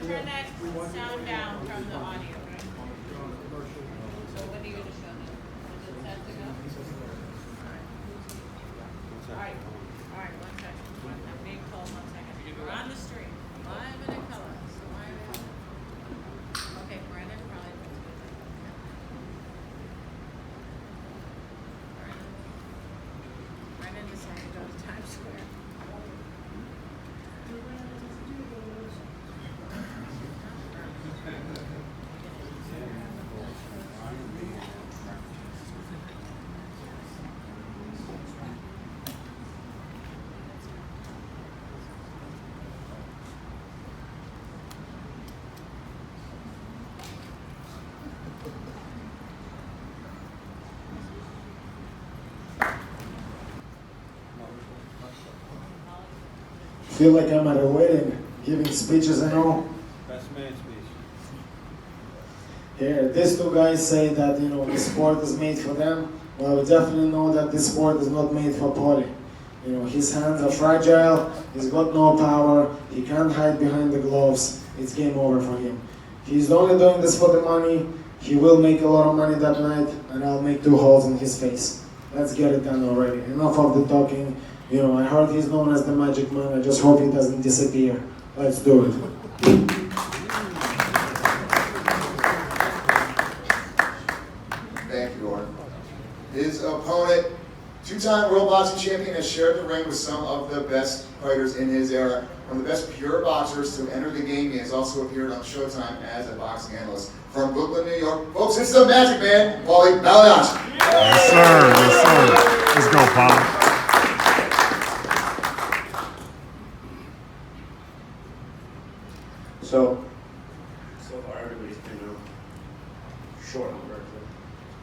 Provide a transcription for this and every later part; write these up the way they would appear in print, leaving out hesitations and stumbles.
turn that sound down from the audio, right? So what are you going to show me? Is it set to go? Alright, one second. I'm being told 1 second. We're on the street, live and in color. So okay, Brandon, probably. Brandon decided to go to Times Square. Feel like I'm at a wedding, giving speeches and all. Best man speech. Here, these two guys say that, you know, the sport is made for them. Well, we definitely know that this sport is not made for Paulie. You know, his hands are fragile, he's got no power, he can't hide behind the gloves. It's game over for him. He's only doing this for the money. He will make a lot of money that night, and I'll make 2 holes in his face. Let's get it done already. Enough of the talking. You know, I heard he's known as the Magic Man. I just hope he doesn't disappear. Let's do it. Thank you, Gordon. His opponent, 2-time world boxing champion, has shared the ring with some of the best fighters in his era. One of the best pure boxers to enter the game. He has also appeared on Showtime as a boxing analyst. From Brooklyn, New York, folks, it's the Magic Man, Paulie Malignaggi. Yes, sir. Yes, sir. Let's go, Paulie. So far everybody's been short on words.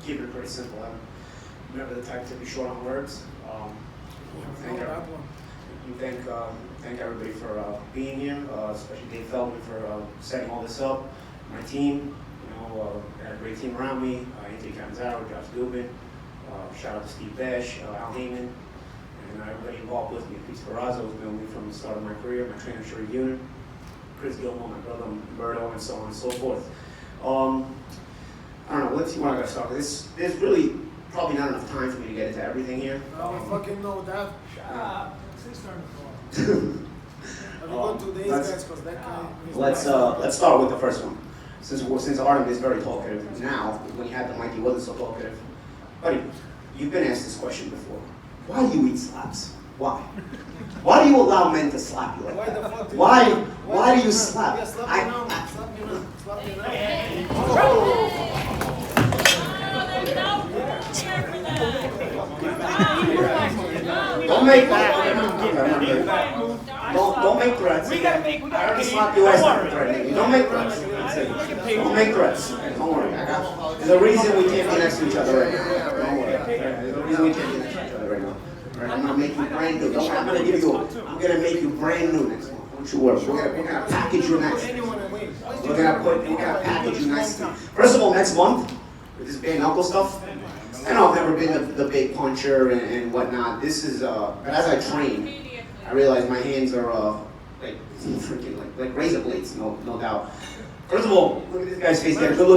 Keep it pretty simple. I'm never the type to be short on words. Thank everybody for being here, especially Dave Feldman for setting all this up. My team, I had a great team around me. Anthony Canzaro, Josh Dubin, shout out to Steve Bash, Al Heyman, and everybody involved with me. Pete Scarazzo was with me from the start of my career, my trainer Sherry Bunin, Chris Gilmore, my brother Umberto, and so on and so forth. I don't know, let's see where I gotta start with this. There's really probably not enough time for me to get into everything here. I fucking know that. Shut up. Let's start with the first one. Since Artem is very talkative now, when he had the mic, he wasn't so talkative. Buddy, you've been asked this question before. Why do you eat slaps? Why? Why do you allow men to slap you like that? Why do you slap? Don't make threats. I already slapped you last threatening. Don't make threats. Don't make threats. Don't worry. There's a reason we can't be next to each other right now. Don't worry. There's a reason we can't be next to each other right now. I'm gonna make you brand new. I'm gonna make you brand new next month. Don't you worry. We're gonna package you nicely. We're gonna package you nicely. First of all, next month with this bare-knuckle stuff. I know I've never been the big puncher and whatnot. This is but as I train, I realize my hands are like freaking like razor blades, no doubt. First of all, look at this guy's face. Get a good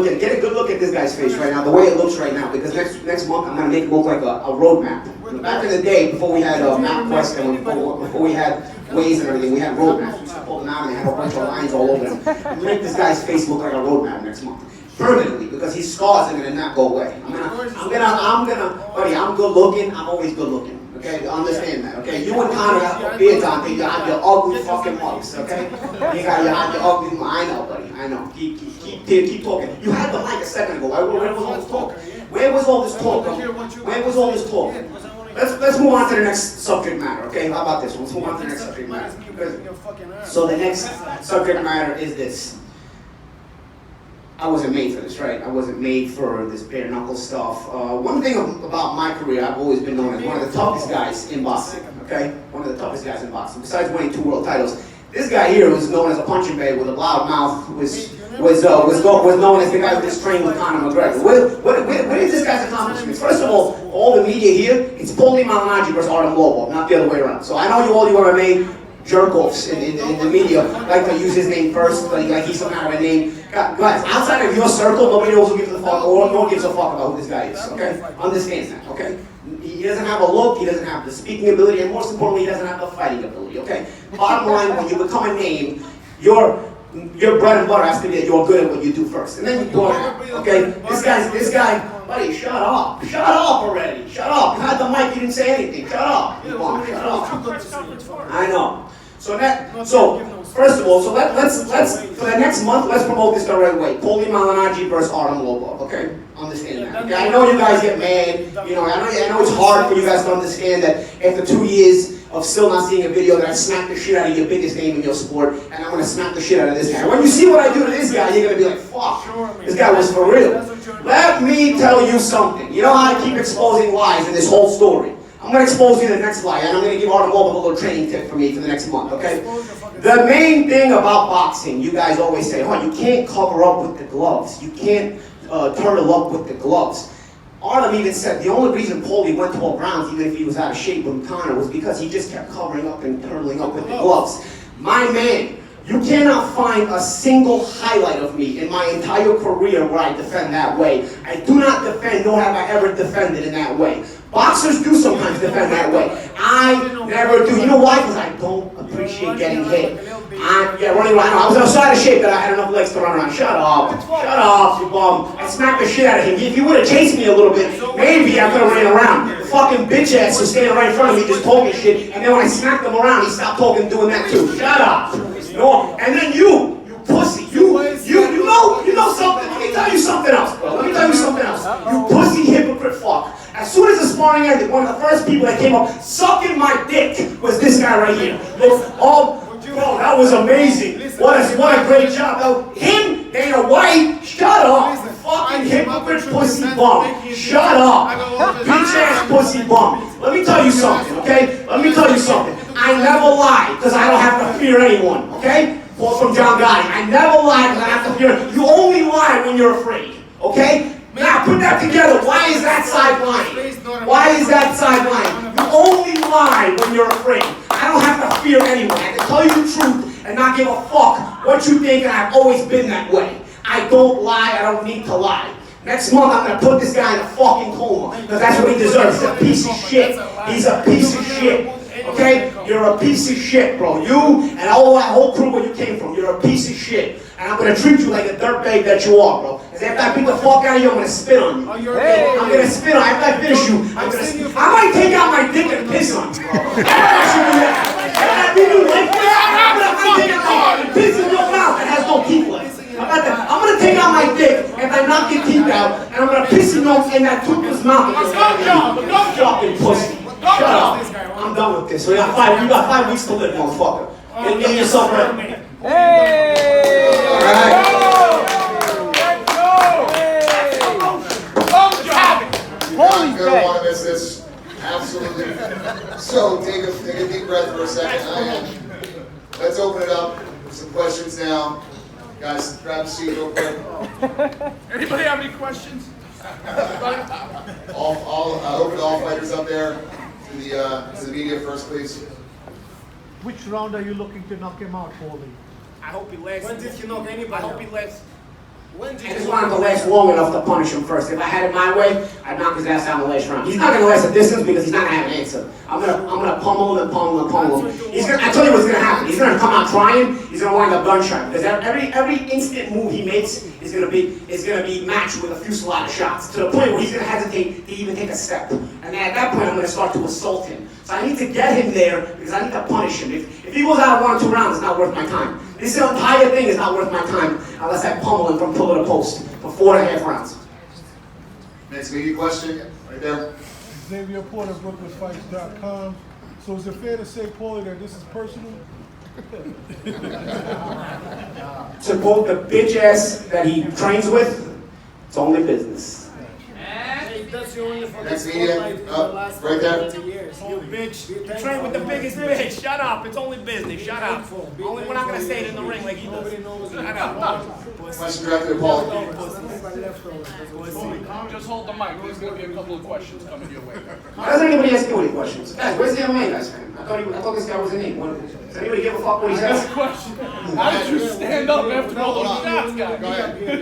look at this guy's face right now, the way it looks right now. Because next month I'm gonna make it look like a roadmap. Back in the day, before we had MapQuest and before we had Waze and everything, we had roadmaps. We used to pull them out and they had a bunch of lines all over them. I'm gonna make this guy's face look like a roadmap next month. Permanently, because his scars are gonna not go away. Buddy, I'm good looking, I'm always good looking. Okay, understand that, okay? You and Conor have beards on, you have your ugly fucking mugs, okay? You have your ugly, I know, buddy, I know. Keep talking. You had the mic a second ago. Where was all this talk? Where was all this talk? Where was all this talk? Let's move on to the next subject matter, okay? How about this? Let's move on to the next subject matter. So the next subject matter is this. I wasn't made for this, right? I wasn't made for this bare knuckle stuff. One thing about my career, I've always been known as one of the toughest guys in boxing, okay? One of the toughest guys in boxing, besides winning 2 world titles. This guy here was known as a punching bag with a loud mouth, was known as the guy who just trained with Conor McGregor. What is this guy's accomplishments? First of all the media here, it's Paulie Malignaggi versus Artem Lobov, not the other way around. So I know all you MMA jerk-offs in the media like to use his name first, like he's some kind of a name. Guys, outside of your circle, nobody knows who gives a fuck or no one gives a fuck about who this guy is, okay? Understand that, okay? He doesn't have a look, he doesn't have the speaking ability, and most importantly, he doesn't have the fighting ability, okay? Bottom line, when you become a name, your bread and butter has to be that you're good at what you do first. And then you go on, okay? This guy, buddy, shut up. Shut up already. Shut up. You had the mic, you didn't say anything. Shut up. Come on, shut up. I know. So first of all, let's for the next month, let's promote this the right way. Paulie Malignaggi versus Artem Lobov, okay? Understand that. Okay? I know you guys get mad. You know, I know it's hard for you guys to understand that after 2 years of still not seeing a video that I smacked the shit out of your biggest name in your sport, and I'm gonna smack the shit out of this guy. When you see what I do to this guy, you're gonna be like, fuck, this guy was for real. Let me tell you something. You know how I keep exposing lies in this whole story? I'm gonna expose you the next lie, and I'm gonna give Artem Lobov a little training tip for me for the next month, okay? The main thing about boxing, you guys always say, oh, you can't cover up with the gloves. You can't turtle up with the gloves. Artem even said the only reason Paulie went 12 rounds, even if he was out of shape with Conor, was because he just kept covering up and turtling up with the gloves. My man, you cannot find a single highlight of me in my entire career where I defend that way. I do not defend, nor have I ever defended in that way. Boxers do sometimes defend that way. I never do. You know why? Because I don't appreciate getting hit. Running around. I was outside of shape that I had enough legs to run around. Shut up, you bum. I smacked the shit out of him. If you would have chased me a little bit, maybe I could have ran around. The fucking bitch ass was standing right in front of me just talking shit, and then when I smacked him around, he stopped talking and doing that too. Shut up. No. And then you pussy, you know something. Let me tell you something else, bro. Let me tell you something else. You pussy hypocrite fuck. As soon as the sparring ended, one of the first people that came up sucking my dick was this guy right here. Bro, that was amazing. What a great job. Now, him, Dana White, shut up. Fucking hypocrite pussy bum. Shut up. Bitch ass pussy bum. Let me tell you something, okay? Let me tell you something. I never lie, because I don't have to fear anyone, okay? Quote from John Gotti. I never lie because I have to fear. You only lie when you're afraid, okay? Now put that together. Why is that side lying? Why is that side lying? You only lie when you're afraid. I don't have to fear anyone. I can tell you the truth and not give a fuck what you think, and I've always been that way. I don't lie. I don't need to lie. Next month I'm gonna put this guy in a fucking coma because that's what he deserves. He's a piece of shit. He's a piece of shit. Okay? You're a piece of shit, bro. You and all that whole crew where you came from, you're a piece of shit. And I'm gonna treat you like a dirtbag that you are, bro. Because after I beat the fuck out of you, I'm gonna spit on you. I'm gonna spit on you. After I finish you, I might take out my dick and piss on you, bro. I might actually do that. After I beat you like this, I'm gonna take out my dick and piss in your mouth that has no teeth left. I'm gonna take out my dick and I knock your teeth out, and I'm gonna piss in that toothless mouth. Fucking pussy. Shut up. I'm done with this. So you got 5 weeks to live, motherfucker. Get yourself ready. Hey! All right. Not gonna want to miss this. Absolutely. So take a deep breath for a second. Let's open it up. Some questions now. Guys, grab a seat real quick. Anybody have any questions? Open to all fighters up there. To the media first, please. Which round are you looking to knock him out, Paulie? I hope he lasts. When did you knock anybody? I hope he lasts. I just want him to last long enough to punish him first. If I had it my way, I'd knock his ass out in the last round. He's not going to last a distance because he's not going to have an answer. I'm gonna pummel him and pummel him and pummel him. I tell you what's going to happen. He's going to come out trying. He's going to wind up gunshot because every instant move he makes is going to be matched with a fusillade of shots to the point where he's going to hesitate to even take a step. And at that point, I'm going to start to assault him. So I need to get him there because I need to punish him. If he goes out 1 or 2 rounds, it's not worth my time. This entire thing is not worth my time unless I pummel him from pillar to post for 4.5 rounds. Next media question, right there. Xavier Porter, BrooklynFights.com. So is it fair to say, Paulie, that this is personal? To quote the bitch ass that he trains with, it's only business. And does Next media, right there. You bitch. You train with the biggest bitch. Shut up. It's only business. Shut up. Only we're not gonna say it in the ring like he does. Shut up. Question directed to Paulie. Just hold the mic. There's gonna be a couple of questions coming your way. Why doesn't anybody ask you any questions? Guys, where's the MMA guys, man? I thought this guy was in it. Does anybody give a fuck what he says? Question. How did you stand up after all those shots, guy? Go ahead.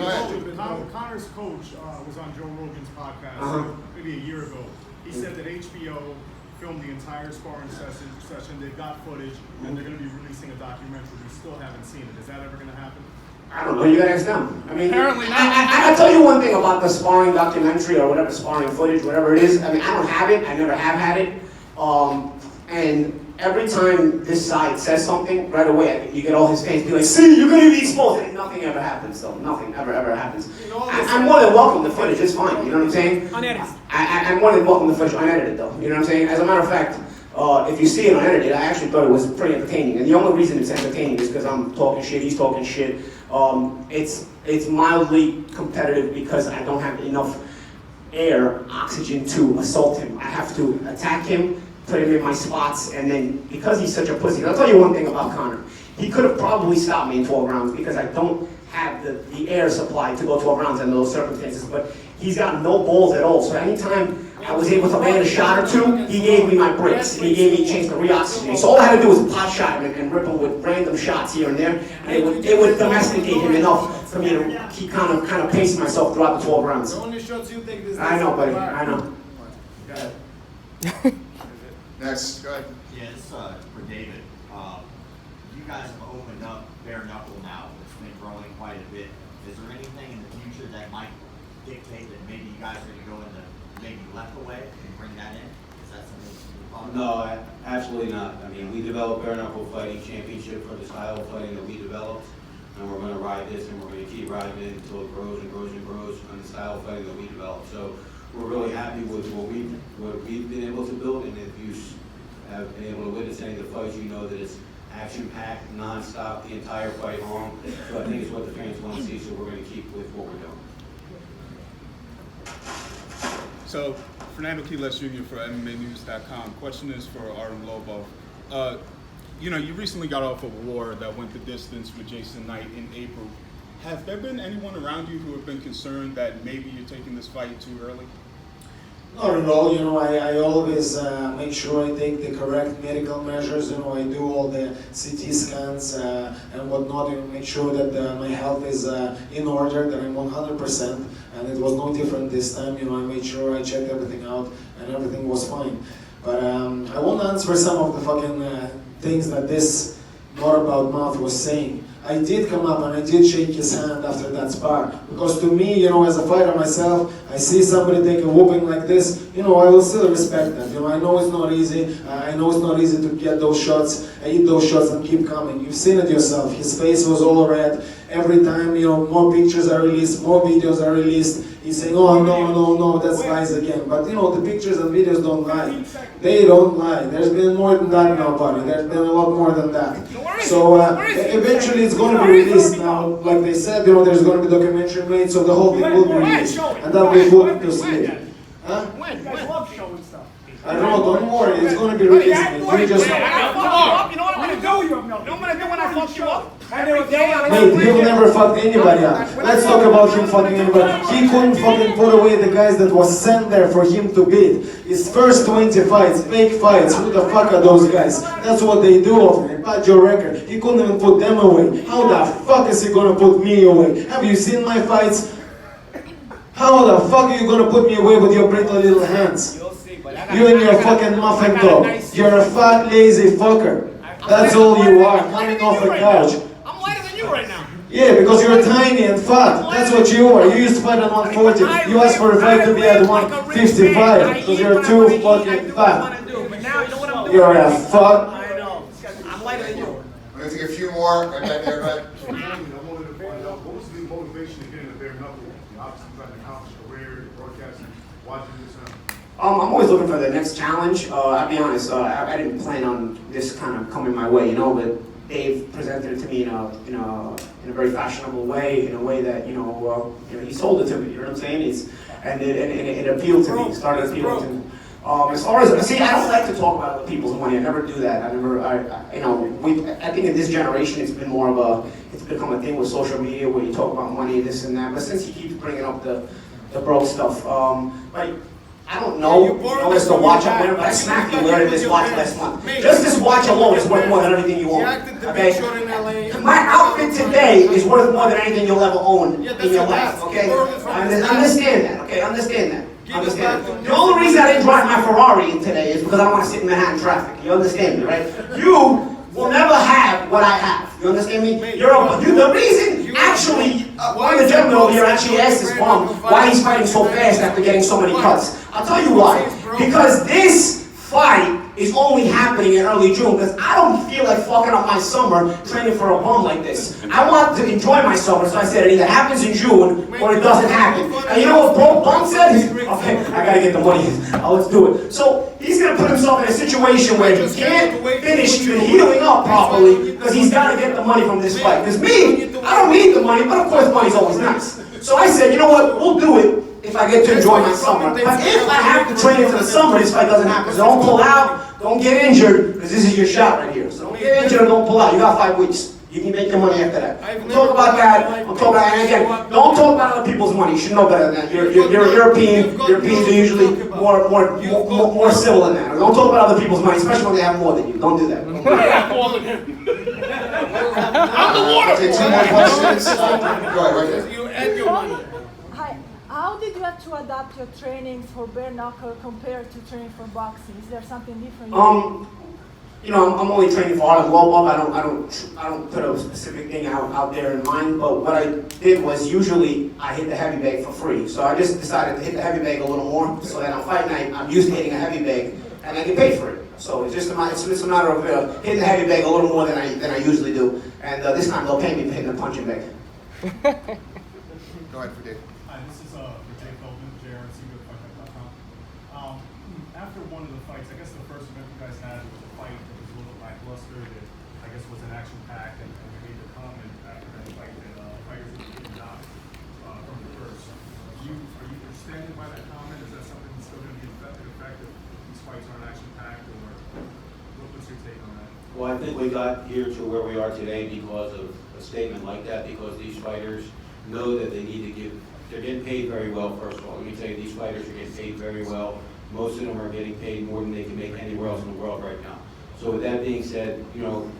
Connor's coach was on Joe Rogan's podcast maybe a year ago. He said that HBO filmed the entire sparring session. They've got footage, and they're going to be releasing a documentary. We still haven't seen it. Is that ever going to happen? I don't know. You gotta ask them. I mean, Apparently not. I'll tell you one thing about the sparring documentary or whatever sparring footage, whatever it is. I mean, I don't have it. I never have had it. And every time this side says something, right away you get all his fans be like, "See, you're gonna be exposed." And nothing ever happens, though. Nothing ever happens. I'm more than welcome. The footage is fine. You know what I'm saying? Unedited. I'm more than welcome the footage unedited, though. You know what I'm saying? As a matter of fact, if you see it unedited, I actually thought it was pretty entertaining. And the only reason it's entertaining is because I'm talking shit, he's talking shit. It's mildly competitive because I don't have enough oxygen to assault him. I have to attack him, put him in my spots, and then because he's such a pussy, I'll tell you one thing about Conor. He could have probably stopped me in 12 rounds because I don't have the air supply to go 12 rounds under those circumstances, but he's got no balls at all. So anytime I was able to land a shot or two, he gave me my breaks, and he gave me a chance to re-oxygenate. So all I had to do was pot shot him and rip him with random shots here and there, and it would domesticate him enough for me to keep kind of pacing myself throughout the 12 rounds. I know, buddy. I know. Next, go ahead. Yeah, this is for David. You guys have opened up Bare Knuckle now. It's been growing quite a bit. Is there anything in the future that might dictate that maybe you guys are going to go into maybe left away and bring that in? Is that something you thought about? No, absolutely not. I mean, we developed Bare Knuckle Fighting Championship for the style of fighting that we developed, and we're going to ride this, and we're going to keep riding it until it grows and grows and grows on the style of fighting that we developed. So we're really happy with what we've been able to build, and if you have been able to witness any of the fights, you know that it's action-packed, non-stop, the entire fight long. So I think it's what the fans want to see, so we're going to keep with what we're doing. So, Fernando Quiles Jr. for MMAnews.com. Question is for Artem Lobov. You know, you recently got off a war that went the distance with Jason Knight in April. Have there been anyone around you who have been concerned that maybe you're taking this fight too early? Not at all. You know, I always make sure I take the correct medical measures. You know, I do all the CT scans and whatnot. You know, make sure that my health is in order, that I'm 100%. And it was no different this time. You know, I made sure I checked everything out and everything was fine. But I won't answer some of the fucking things that this not about mouth was saying. I did come up and I did shake his hand after that spar. Because to me, you know, as a fighter myself, I see somebody take a whooping like this, you know, I will still respect that. You know, I know it's not easy. I know it's not easy to get those shots, eat those shots and keep coming. You've seen it yourself. His face was all red. Every time, you know, more pictures are released, more videos are released. He's saying, oh, no, that's lies again. But, you know, the pictures and videos don't lie. They don't lie. There's been more than that now, buddy. There's been a lot more than that. So eventually it's going to be released now. Like they said, you know, there's going to be documentary made, so the whole thing will be released. And that'll be put to sleep. Huh? You guys love showing stuff. I don't know, don't worry. It's going to be released. You just... You know what I'm going to do? You know what I'm going to do when I fuck you up? Mate, he'll never fucked anybody up. Let's talk about him fucking anybody. He couldn't fucking put away the guys that was sent there for him to beat. His first 20 fights, fake fights. Who the fuck are those guys? That's what they do of him. Bad your record. He couldn't even put them away. How the fuck is he gonna put me away? Have you seen my fights? How the fuck are you gonna put me away with your brittle little hands? You and your fucking muffin top. You're a fat, lazy fucker. That's all you are, coming off the couch. I'm lighter than you right now. Yeah, because you're tiny and fat. That's what you are. You used to fight at 140. You asked for a fight to be at 155 because you're too fucking fat. You're a fuck. I know. I'm lighter than you. I'm going to take a few more. Right back there, right? I wanted to find out, what was the motivation to get into Bare Knuckle? Obviously trying to accomplish a career, broadcasting, watching this now. I'm always looking for the next challenge. I'll be honest, I didn't plan on this kind of coming my way, you know, but Dave presented it to me in a very fashionable way, in a way that he sold it to me. You know what I'm saying? And it appealed to me. It started appealing to me. As far as I don't like to talk about other people's money. I never do that. I think in this generation it's become a thing with social media where you talk about money, this and that. But since he keeps bringing up the broke stuff, I don't know as to watch it, but I smacked you with this watch last month. Just this watch alone is worth more than everything you own. Okay? My outfit today is worth more than anything you'll ever own in your life. Okay? Understand that. Okay? Understand that. The only reason I didn't drive my Ferrari in today is because I don't want to sit in Manhattan traffic. You understand me, right? You will never have what I have. You understand me? The reason, actually, one of the gentlemen over here actually asked this bum why he's fighting so fast after getting so many cuts. I'll tell you why. Because this fight is only happening in early June because I don't feel like fucking up my summer training for a bum like this. I want to enjoy my summer, so I said it either happens in June or it doesn't happen. And you know what Bro Bum said? Okay, I gotta get the money. Let's do it. So he's gonna put himself in a situation where he can't finish even healing up properly because he's gotta get the money from this fight. Because me, I don't need the money, but of course money's always nice. So I said, you know what, we'll do it if I get to enjoy my summer. But if I have to train into the summer, this fight doesn't happen. So don't pull out, don't get injured, because this is your shot right here. So don't get injured or don't pull out. You got 5 weeks. You can make your money after that. I'm talk about that. I'm talking about, and again, don't talk about other people's money. You should know better than that. You're European. Europeans are usually more civil than that. Don't talk about other people's money, especially when they have more than you. Don't do that. I'm the water. Take 2 more questions. Go ahead, right there. You and your money. Hi. How did you have to adapt your training for bare knuckle compared to training for boxing? Is there something different? I'm only training for Artem Lobov. I don't put a specific thing out there in mind. But what I did was usually I hit the heavy bag for free. So I just decided to hit the heavy bag a little more, so that on fight night I'm used to hitting a heavy bag and I get paid for it. So it's just a matter of hitting the heavy bag a little more than I usually do. And this time they'll pay me for hitting the punching bag. Go ahead, for Dave. Hi, this is for Jay Feldman, JRNC.com. After one of the fights, I guess the first event you guys had was a fight that was a little lackluster, that I guess was an action-packed, and you made the comment after that fight that fighters were getting knocked from the first. Are you standing by that comment? Is that something that's still going to be effective, the fact that these fights aren't action-packed, or what's your take on that? Well, I think we got here to where we are today because of a statement like that, because these fighters know that they need to they're getting paid very well, first of all. Let me tell you, these fighters are getting paid very well. Most of them are getting paid more than they can make anywhere else in the world right now. So with that being said,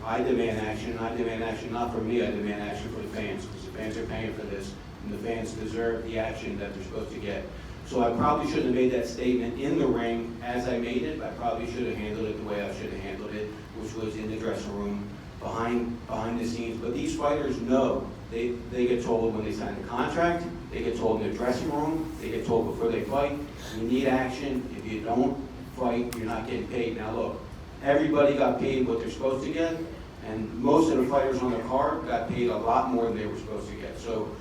I demand action. I demand action not for me, I demand action for the fans, because the fans are paying for this, and the fans deserve the action that they're supposed to get. So I probably shouldn't have made that statement in the ring as I made it. I probably should have handled it the way I should have handled it, which was in the dressing room, behind the scenes. But these fighters know. They get told when they sign the contract, they get told in the dressing room, they get told before they fight, you need action. If you don't fight, you're not getting paid. Now look, everybody got paid what they're supposed to get, and most of the fighters on the card got paid a lot more than they were supposed to get. So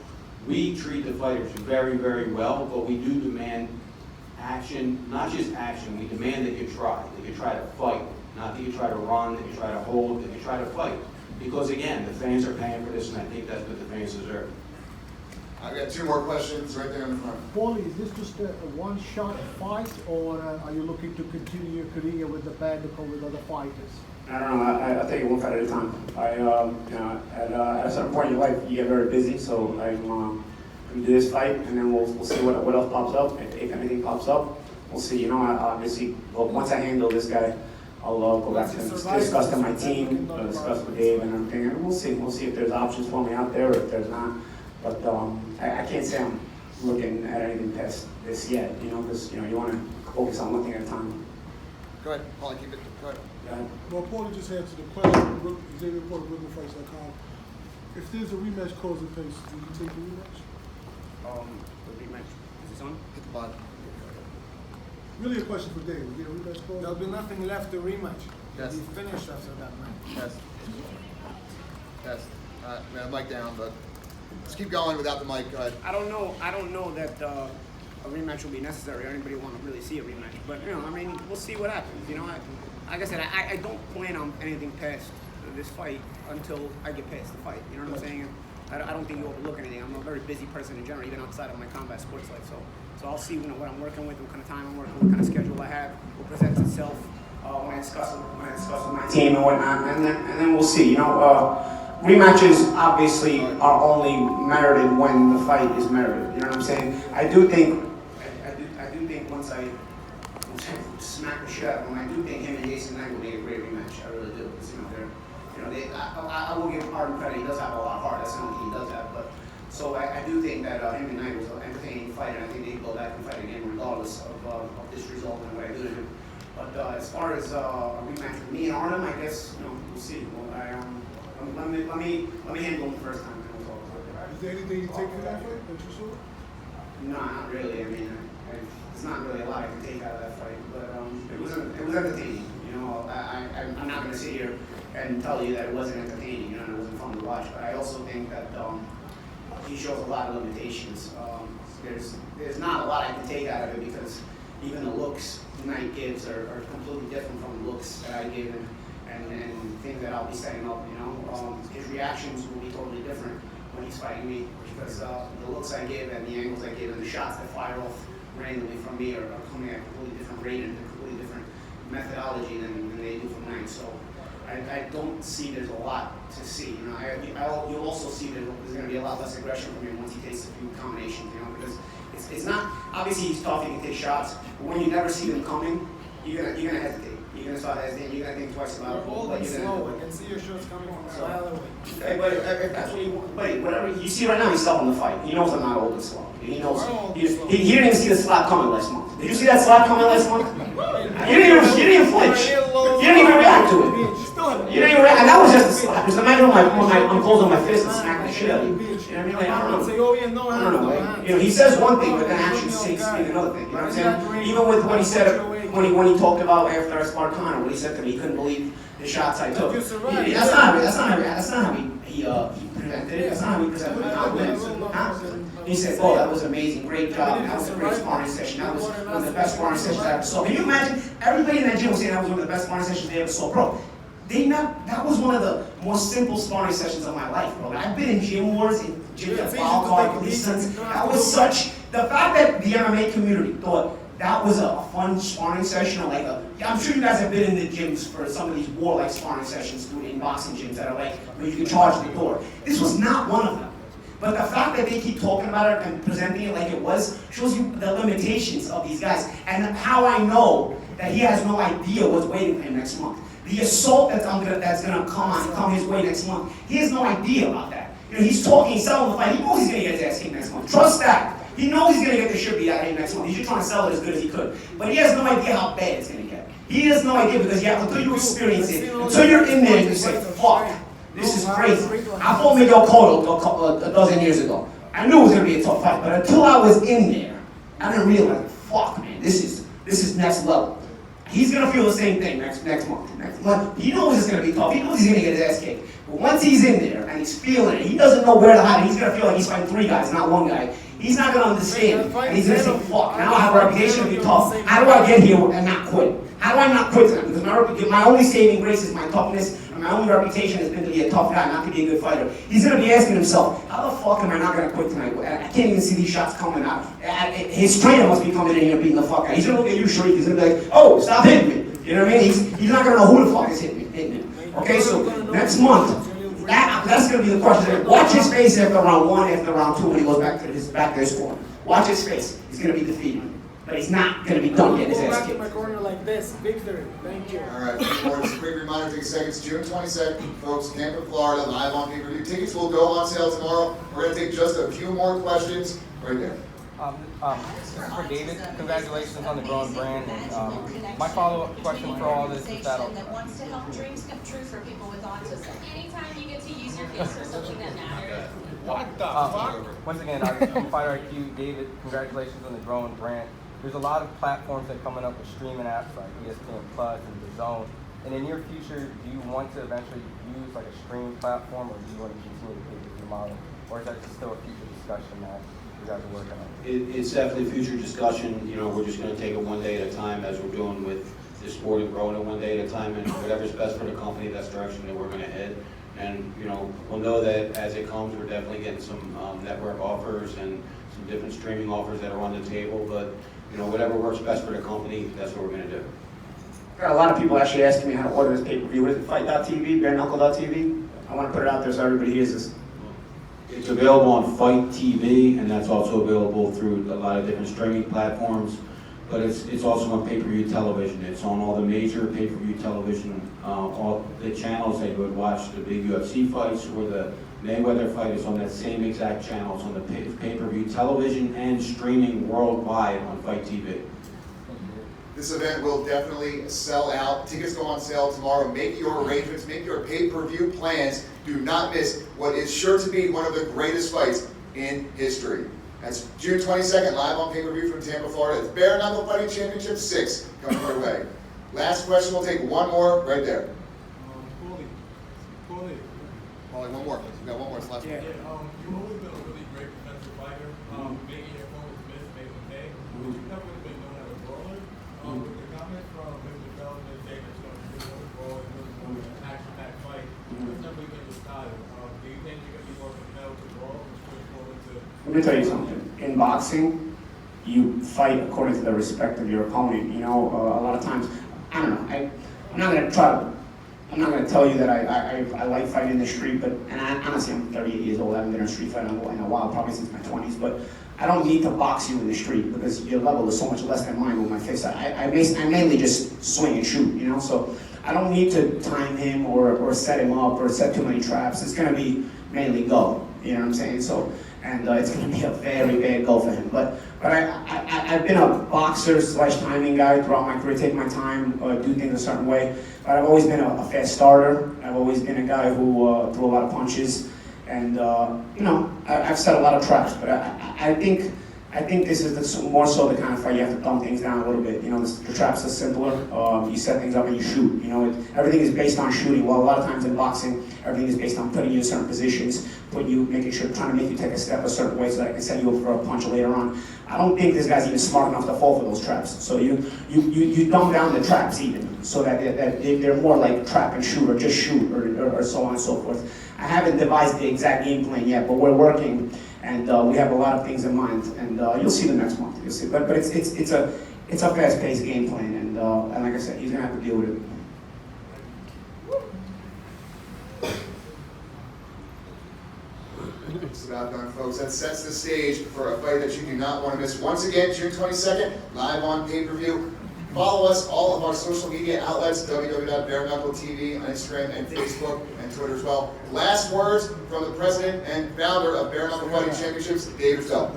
we treat the fighters very, very well, but we do demand action, not just action, we demand that you try to fight, not that you try to run, that you try to hold, that you try to fight. Because again, the fans are paying for this, and I think that's what the fans deserve. I've got 2 more questions right there in the front. Paulie, is this just a one-shot fight, or are you looking to continue your career with the BareKnuckle with other fighters? I don't know. I'll take it one fight at a time. At a certain point in your life, you get very busy. So I'm going to do this fight, and then we'll see what else pops up. If anything pops up, we'll see. Obviously, once I handle this guy, I'll go back to him, discuss to my team, discuss with Dave and everything, and we'll see. We'll see if there's options for me out there, or if there's not. But I can't say I'm looking at anything past this yet. Because you want to focus on one thing at a time. Go ahead, Paulie, keep it. Go ahead. Well, Paulie just answered the question. Xavier Porter, RhythmFights.com. If there's a rematch causing pace, do you take the rematch? The rematch. Is this on? Hit the button. Really a question for Dave. We get a rematch clause? There'll be nothing left to rematch. Yes. Be finished after that match. Test. Man, mic down, but let's keep going without the mic. Go ahead. I don't know that a rematch will be necessary, or anybody want to really see a rematch. But we'll see what happens. Like I said, I don't plan on anything past this fight until I get past the fight. You know what I'm saying? I don't think you overlook anything. I'm a very busy person in general, even outside of my combat sports life. So I'll see what I'm working with, what kind of time I'm working with, what kind of schedule I have, what presents itself when I discuss with my team and whatnot, and then we'll see. You know, rematches obviously are only merited when the fight is merited. You know what I'm saying? I do think once I smack the shit out of him, I do think him and Jason Knight will be a great rematch. I really do. Because, I will give Artem credit. He does have a lot of heart. That's something he does have. But so I do think that him and Knight was an entertaining fight, and I think they can go back and fight again regardless of this result and what I do to him. But as far as a rematch with me and Artem, I guess we'll see. Well, let me handle him the first time. Is there anything you take from that fight that you saw? No, not really. I mean, it's not really a lot I can take out of that fight, but it was entertaining. You know, I'm not going to sit here and tell you that it wasn't entertaining. You know, and it wasn't fun to watch. But I also think that he shows a lot of limitations. There's not a lot I can take out of it because even the looks Knight gives are completely different from the looks that I give and things that I'll be setting up. You know, his reactions will be totally different when he's fighting me because the looks I give and the angles I give and the shots that fire off randomly from me are coming at a completely different rate and a completely different methodology than they do from Knight. So I don't see there's a lot to see. You know, you'll also see that there's going to be a lot less aggression from him once he takes a few combinations. You know, because it's not obviously he's tough. He can take shots, but when you never see them coming, you're gonna hesitate. You're gonna start hesitating. You're gonna think twice about it. Hold it slow. I can see your shots coming from a mile away. Okay, but if that's what you want, but whatever you see right now, he's stopping the fight. He knows I'm not old and slow. He knows. He didn't even see the slap coming last month. Did you see that slap coming last month? You didn't even flinch. You didn't even react to it. You didn't even react. And that was just a slap. Just imagine when I'm closing my fist and smacking the shit out of you. You know what I mean? Like, I don't know. Like, you know, he says one thing, but then actions speak another thing. You know what I'm saying? Even with what he said when he talked about after I sparred Conor, what he said to me, he couldn't believe the shots I took. That's not how he presented it. That's not how he presented it. He said, "Oh, that was amazing, great job. That was a great sparring session. That was one of the best sparring sessions I ever saw." Can you imagine? Everybody in that gym was saying that was one of the best sparring sessions they ever saw, bro. That was one of the most simple sparring sessions of my life, bro. I've been in gym wars, in gyms that foul card, police stunts. That was such the fact that the MMA community thought that was a fun sparring session, or like I'm sure you guys have been in the gyms for some of these war-like sparring sessions in boxing gyms that are like where you can charge the door. This was not one of them. But the fact that they keep talking about it and presenting it like it was shows you the limitations of these guys and how I know that he has no idea what's waiting for him next month. The assault that's gonna come his way next month, he has no idea about that. You know, he's talking, he's selling the fight. He knows he's gonna get his ass kicked next month. Trust that. He knows he's gonna get the shit beat out of him next month. He's just trying to sell it as good as he could. But he has no idea how bad it's gonna get. He has no idea because until you experience it, until you're in there and you say, fuck, this is crazy. I fought Miguel Cotto a dozen years ago. I knew it was gonna be a tough fight, but until I was in there, I didn't realize, fuck man, this is next level. He's gonna feel the same thing next month. He knows it's gonna be tough. He knows he's gonna get his ass kicked. But once he's in there and he's feeling it, he doesn't know where to hide it. He's gonna feel like he's fighting three guys, not one guy. He's not gonna understand. And he's gonna say, fuck, now I have a reputation to be tough. How do I get here and not quit? How do I not quit tonight? Because my only saving grace is my toughness, and my only reputation has been to be a tough guy, not to be a good fighter. He's gonna be asking himself, how the fuck am I not gonna quit tonight? I can't even see these shots coming out. His trainer must be coming in here beating the fuck out. He's gonna look at you, Sharif. He's gonna be like, oh, stop hitting me. You know what I mean? He's not gonna know who the fuck is hitting him. Okay, so next month, that's gonna be the question. Watch his face after round 1, after round 2, when he goes back to his corner. Watch his face. He's gonna be defeated. But he's not going to be done getting his ass kicked. Back in my corner like this. Victory. Thank you. All right. Just a quick reminder, take seconds. June 22nd, folks, Tampa, Florida, live on pay-per-view. Tickets will go on sale tomorrow. We're going to take just a few more questions right there. For David, congratulations on the growing brand. And, my follow-up question for all this is that wants to help dreams come true for people with autism. Anytime you get to use your kids for something that matters. What the fuck? Once again, I'm Fighter IQ. David, congratulations on the growing brand. There's a lot of platforms that are coming up with streaming apps like ESPN Plus and The Zone. In the near future, do you want to eventually use like a streaming platform, or do you want to continue to pay the model, or is that just still a future discussion that you guys are working on? It's definitely a future discussion. You know, we're just going to take it one day at a time, as we're doing with this sport and growing it one day at a time, and whatever's best for the company, that's the direction that we're going to head. And we'll know that as it comes, we're definitely getting some network offers and some different streaming offers that are on the table. But whatever works best for the company, that's what we're going to do. Got a lot of people actually asking me how to order this pay-per-view. What is it? Fight.tv, BareKnuckle.tv. I want to put it out there so everybody hears this. It's available on Fight TV, and that's also available through a lot of different streaming platforms. But it's also on pay-per-view television. It's on all the major pay-per-view television, all the channels that you would watch the big UFC fights or the Mayweather fight is on that same exact channel. It's on the pay-per-view television and streaming worldwide on Fight TV. This event will definitely sell out. Tickets go on sale tomorrow. Make your arrangements, make your pay-per-view plans. Do not miss what is sure to be one of the greatest fights in history. That's June 22nd, live on pay-per-view from Tampa, Florida. It's Bare Knuckle Fighting Championship 6 coming your way. Last question, we'll take one more right there. Paulie, one more. We got one more. It's last one. You've always been a really great defensive fighter. Making your opponents miss, making them pay. You've never really been known as a brawler. With the comments from Mr. development saying that you're going to be more brawl and really more an action-packed fight, it's never been your style. Do you think you're going to be more compelled to brawl and switch forward to? Let me tell you something. In boxing, you fight according to the respect of your opponent. A lot of times, I don't know. I'm not going to tell you that I like fighting in the street, and honestly, I'm 38 years old. I haven't been in a street fight in a while, probably since my 20s. But I don't need to box you in the street because your level is so much less than mine with my fist. I mainly just swing and shoot, So I don't need to time him or set him up or set too many traps. It's going to be mainly go. You know what I'm saying? So. And it's going to be a very bad goal for him. But I've been a boxer / timing guy throughout my career, take my time, do things a certain way. But I've always been a fast starter. I've always been a guy who threw a lot of punches. And, I've set a lot of traps. But I think this is more so the kind of fight you have to dumb things down a little bit. The traps are simpler. You set things up and you shoot. Everything is based on shooting. Well, a lot of times in boxing, everything is based on putting you in certain positions, trying to make you take a step a certain way so that I can set you up for a punch later on. I don't think this guy's even smart enough to fall for those traps. So you dumb down the traps even, so that they're more like trap and shoot or just shoot or so on and so forth. I haven't devised the exact game plan yet, but we're working. And we have a lot of things in mind, and you'll see the next month. You'll see, but it's a fast-paced game plan, and like I said, he's gonna have to deal with it. It's about done, folks. That sets the stage for a fight that you do not want to miss. Once again, June 22nd, live on pay-per-view. Follow us, all of our social media outlets, www.BareKnuckleTV on Instagram and Facebook and Twitter as well. Last words from the president and founder of Bare Knuckle Fighting Championships, David Fell.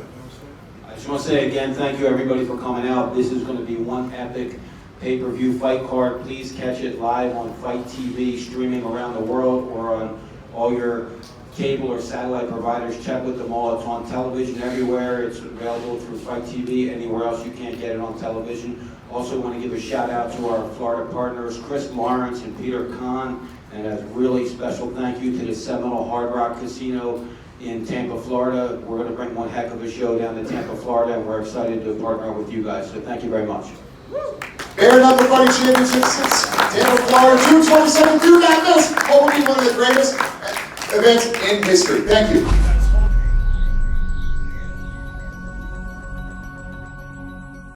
I just want to say again, thank you everybody for coming out. This is going to be one epic pay-per-view fight card. Please catch it live on Fight TV, streaming around the world, or on all your cable or satellite providers. Check with them all. It's on television everywhere. It's available through Fight TV. Anywhere else you can't get it on television. Also want to give a shout out to our Florida partners, Chris Lawrence and Peter Kahn, and a really special thank you to the Seminole Hard Rock Casino in Tampa, Florida. We're going to bring one heck of a show down to Tampa, Florida, and we're excited to partner with you guys. So thank you very much. Bare Knuckle Fighting Championships, Tampa, Florida, June 27th. Do not miss what will be one of the greatest events in history. Thank you.